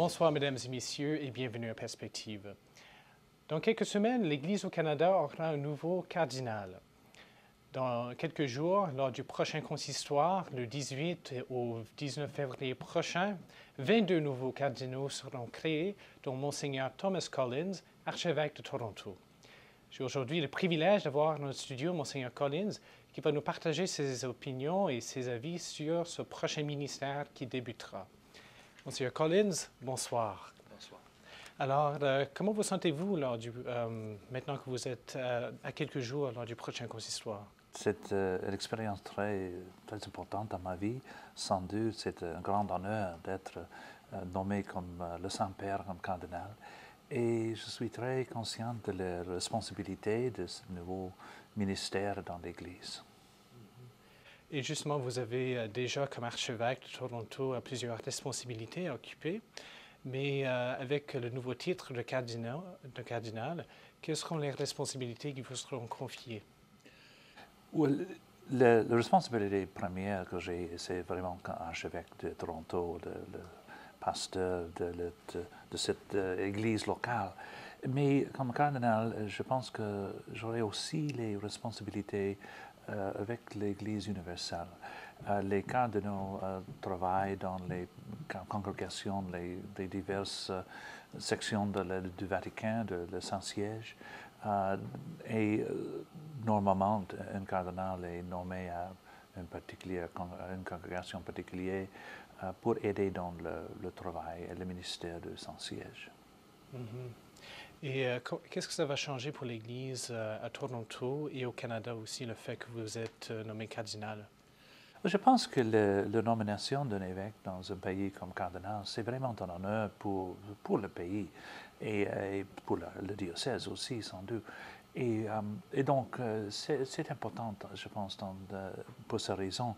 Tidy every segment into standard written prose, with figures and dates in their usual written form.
Bonsoir, mesdames et messieurs, et bienvenue à Perspective. Dans quelques semaines, l'Église au Canada aura un nouveau cardinal. Dans quelques jours, lors du prochain consistoire, le 18 au 19 février prochain, 22 nouveaux cardinaux seront créés, dont Monseigneur Thomas Collins, archevêque de Toronto. J'ai aujourd'hui le privilège d'avoir dans le studio Monseigneur Collins, qui va nous partager ses opinions et ses avis sur ce prochain ministère qui débutera. Monsieur Collins, bonsoir. Bonsoir. Alors, comment vous sentez-vous maintenant que vous êtes à quelques jours lors du prochain consistoire? C'est une expérience très importante dans ma vie. Sans doute, c'est un grand honneur d'être nommé comme le Saint-Père, comme cardinal. Et je suis très conscient de la responsabilité de ce nouveau ministère dans l'Église. Et justement, vous avez déjà, comme archevêque de Toronto, plusieurs responsabilités à occuper. Mais avec le nouveau titre de cardinal, quelles seront les responsabilités qui vous seront confiées? Well, la responsabilité première que j'ai, c'est vraiment comme archevêque de Toronto, le pasteur de cette église locale. Mais comme cardinal, je pense que j'aurai aussi les responsabilités avec l'Église universelle. Les cardinaux travaillent dans les congrégations, les diverses sections du Vatican, de Saint-Siège. Et normalement, un cardinal est nommé à une congrégation particulière pour aider dans le travail et le ministère de Saint-Siège. Et qu'est-ce que ça va changer pour l'Église à Toronto et au Canada aussi, le fait que vous êtes nommé cardinal? Je pense que la nomination d'un évêque dans un pays comme cardinal, c'est vraiment un honneur pour le pays et pour le diocèse aussi, sans doute. Et donc, c'est important, je pense, pour ces raisons.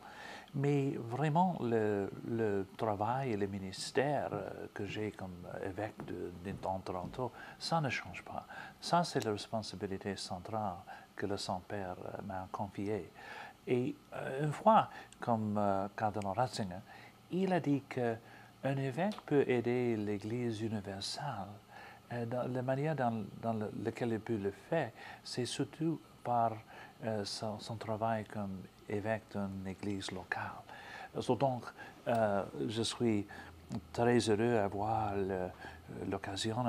Mais vraiment, le travail et le ministère que j'ai comme évêque dans Toronto, ça ne change pas. Ça, c'est la responsabilité centrale que le Saint-Père m'a confiée. Et une fois, comme cardinal Ratzinger, il a dit qu'un évêque peut aider l'Église universelle. La manière dans laquelle il peut le faire, c'est surtout par son travail comme évêque d'une église locale. Donc, je suis très heureux d'avoir l'occasion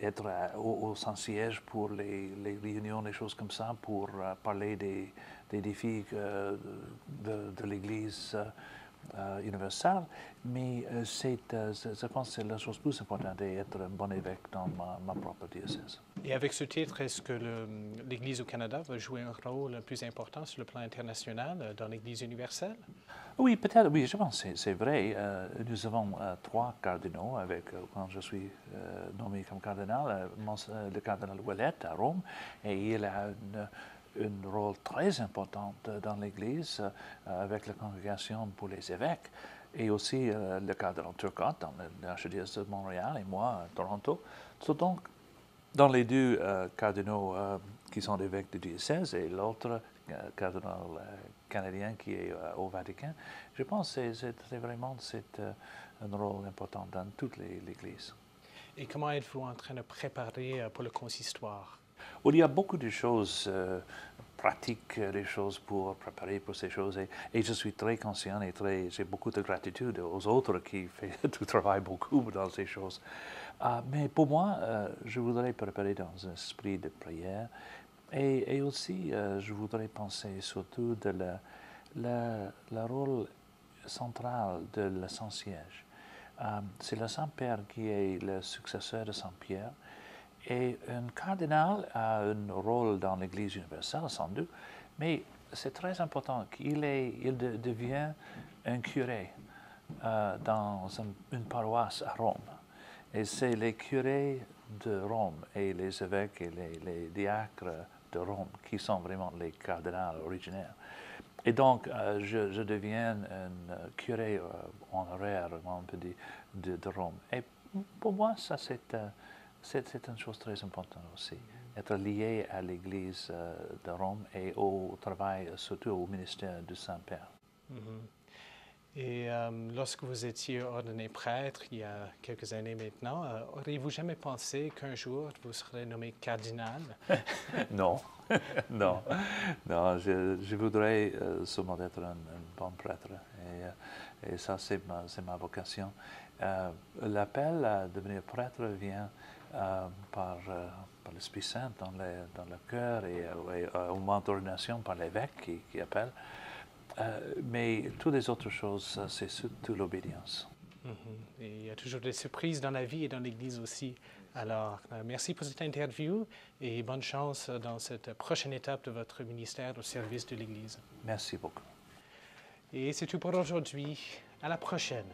d'être au Saint-Siège pour les réunions, des choses comme ça, pour parler des défis de l'Église universelle. Mais je pense que c'est la chose plus importante d'être un bon évêque dans ma propre diocèse. Et avec ce titre, est-ce que l'Église au Canada va jouer un rôle plus important sur le plan international dans l'Église universelle? Oui, peut-être, oui, je pense que c'est vrai. Nous avons 3 cardinaux quand je suis nommé comme cardinal, le cardinal Ouellette à Rome, et il a un rôle très important dans l'Église avec la congrégation pour les évêques, et aussi le cardinal Turcotte dans l'archidiocèse de Montréal et moi à Toronto. Donc, dans les deux cardinaux qui sont évêques du diocèse et l'autre cardinal canadien qui est au Vatican, je pense que c'est vraiment un rôle important dans toute l'Église. Et comment êtes-vous en train de préparer pour le consistoire? Il y a beaucoup de choses pratiques, des choses pour préparer pour ces choses. Et je suis très conscient et j'ai beaucoup de gratitude aux autres qui font du travail beaucoup dans ces choses. Mais pour moi, je voudrais préparer dans un esprit de prière et aussi je voudrais penser surtout de le rôle central de la Saint-Siège. C'est le Saint-Père qui est le successeur de Saint-Pierre. Et un cardinal a un rôle dans l'Église universelle, sans doute, mais c'est très important qu'il devient un curé dans une paroisse à Rome. Et c'est les curés de Rome et les évêques et les diacres de Rome qui sont vraiment les cardinals originaires. Et donc, je deviens un curé honoraire, on peut dire, de Rome. Et pour moi, ça, c'est une chose très importante aussi, être lié à l'Église de Rome et au travail, surtout au ministère du Saint-Père. Et lorsque vous étiez ordonné prêtre, il y a quelques années maintenant, auriez-vous jamais pensé qu'un jour vous serez nommé cardinal? Non, non, non, je voudrais seulement être un bon prêtre. Et ça, c'est ma vocation. L'appel à devenir prêtre vient par l'Esprit Saint dans le cœur et au moment d'ordination par l'évêque qui appelle. Mais toutes les autres choses, c'est surtout l'obéissance. Et il y a toujours des surprises dans la vie et dans l'Église aussi. Alors, merci pour cette interview et bonne chance dans cette prochaine étape de votre ministère au service de l'Église. Merci beaucoup. Et c'est tout pour aujourd'hui. À la prochaine.